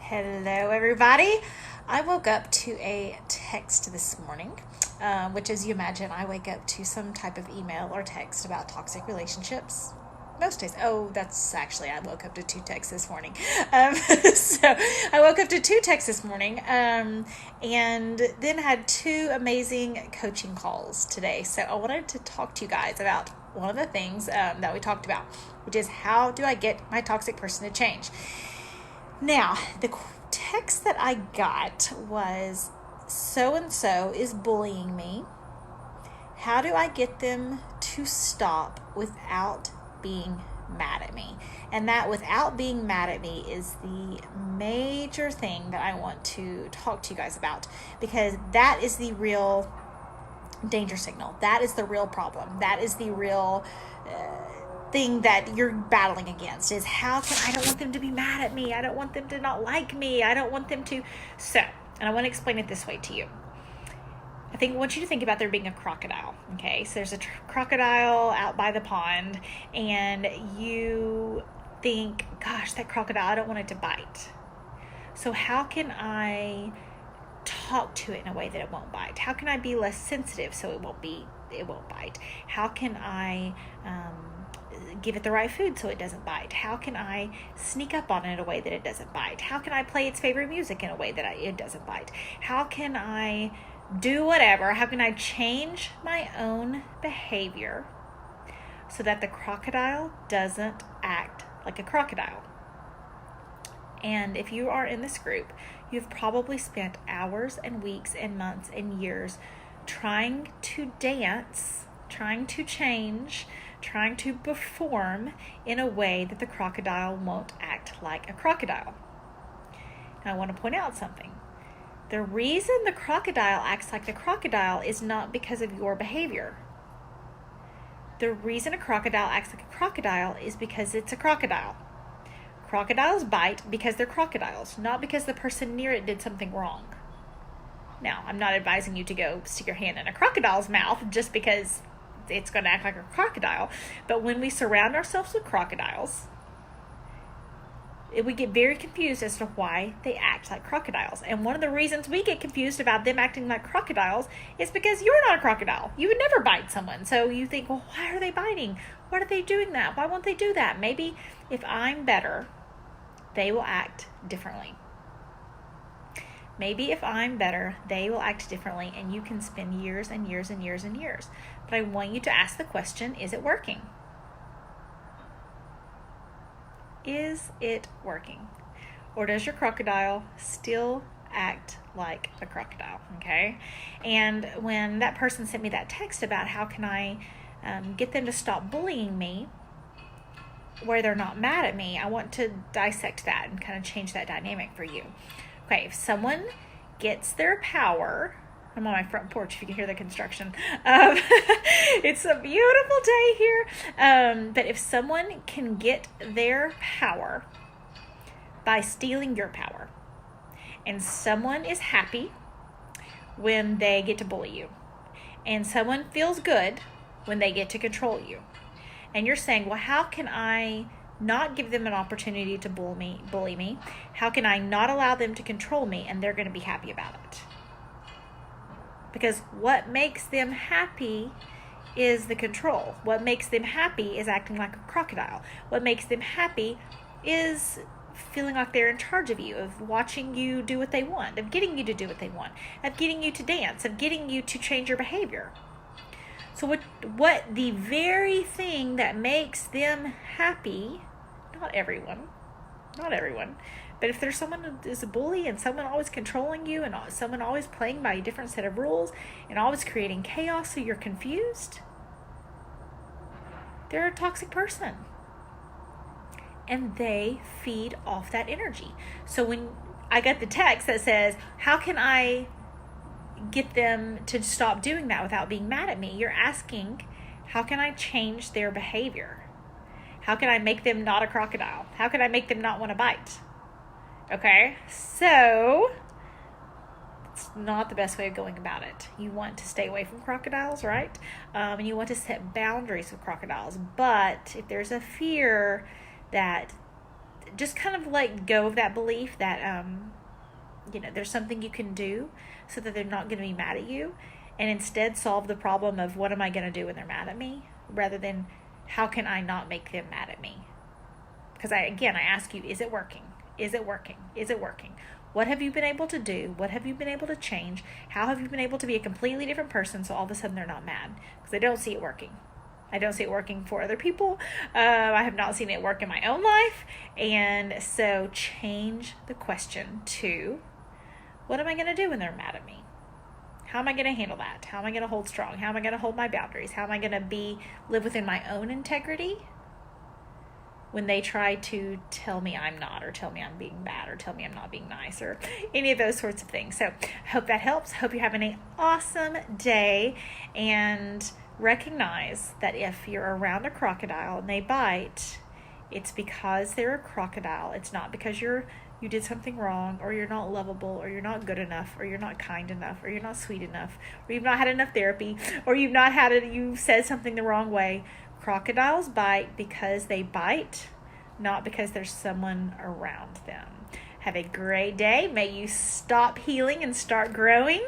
Hello, everybody. I woke up to a text this morning, which, as you imagine, I wake up to some type of email or text about toxic relationships. Most days. Oh, that's actually, I woke up to two texts this morning. So I woke up to two texts this morning and then had two amazing coaching calls today. So I wanted to talk to you guys about one of the things that we talked about, which is how do I get my toxic person to change? Now, the text that I got was, so-and-so is bullying me. How do I get them to stop without being mad at me? And that without being mad at me is the major thing that I want to talk to you guys about, because that is the real danger signal. That is the real problem. That is the real thing that you're battling against, is how can I don't want them to be mad at me. I don't want them to not like me. I don't want them to. So, and I want to explain it this way to you. I want you to think about there being a crocodile. Okay, so there's a crocodile out by the pond, and you think, gosh, that crocodile, I don't want it to bite. So how can I talk to it in a way that it won't bite? How can I be less sensitive so it won't bite? How can I give it the right food so it doesn't bite? How can I sneak up on it in a way that it doesn't bite? How can I play its favorite music in a way that it doesn't bite? How can I do whatever? How can I change my own behavior so that the crocodile doesn't act like a crocodile? And if you are in this group, you've probably spent hours and weeks and months and years trying to dance, trying to change, trying to perform in a way that the crocodile won't act like a crocodile. Now, I want to point out something. The reason the crocodile acts like the crocodile is not because of your behavior. The reason a crocodile acts like a crocodile is because it's a crocodile. Crocodiles bite because they're crocodiles, not because the person near it did something wrong. Now, I'm not advising you to go stick your hand in a crocodile's mouth just because it's going to act like a crocodile. But when we surround ourselves with crocodiles, we get very confused as to why they act like crocodiles. And one of the reasons we get confused about them acting like crocodiles is because you're not a crocodile. You would never bite someone. So you think, well, why are they biting? Why are they doing that? Why won't they do that? Maybe if I'm better, they will act differently. Maybe if I'm better, they will act differently, and you can spend years and years and years and years. But I want you to ask the question, is it working? Is it working? Or does your crocodile still act like a crocodile? Okay? And when that person sent me that text about how can I get them to stop bullying me where they're not mad at me, I want to dissect that and kind of change that dynamic for you. Okay, if someone gets their power, I'm on my front porch if you can hear the construction. It's a beautiful day here. But if someone can get their power by stealing your power, and someone is happy when they get to bully you, and someone feels good when they get to control you, and you're saying, well, how can I not give them an opportunity to bully me? How can I not allow them to control me and they're going to be happy about it? Because what makes them happy is the control. What makes them happy is acting like a crocodile. What makes them happy is feeling like they're in charge of you, of watching you do what they want, of getting you to do what they want, of getting you to dance, of getting you to change your behavior. So what the very thing that makes them happy, not everyone, but if there's someone who is a bully and someone always controlling you and someone always playing by a different set of rules and always creating chaos so you're confused, they're a toxic person. And they feed off that energy. So when I got the text that says, how can I get them to stop doing that without being mad at me? You're asking, how can I change their behavior? How can I make them not a crocodile? How can I make them not want to bite? Okay, so it's not the best way of going about it. You want to stay away from crocodiles, right? And you want to set boundaries with crocodiles. But if there's a fear that just kind of let go of that belief that, there's something you can do so that they're not going to be mad at you, and instead solve the problem of what am I going to do when they're mad at me, rather than how can I not make them mad at me? Because I ask you, is it working? Is it working? Is it working? What have you been able to do? What have you been able to change? How have you been able to be a completely different person so all of a sudden they're not mad? Because I don't see it working. I don't see it working for other people. I have not seen it work in my own life. And so change the question to, what am I going to do when they're mad at me? How am I going to handle that? How am I going to hold strong? How am I going to hold my boundaries? How am I going to live within my own integrity when they try to tell me I'm not, or tell me I'm being bad, or tell me I'm not being nice, or any of those sorts of things. So hope that helps. Hope you're having an awesome day, and recognize that if you're around a crocodile and they bite, it's because they're a crocodile. It's not because you did something wrong, or you're not lovable, or you're not good enough, or you're not kind enough, or you're not sweet enough, or you've not had enough therapy, or you said something the wrong way. Crocodiles bite because they bite, not because there's someone around them. Have a great day. May you stop healing and start growing,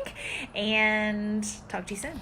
and talk to you soon.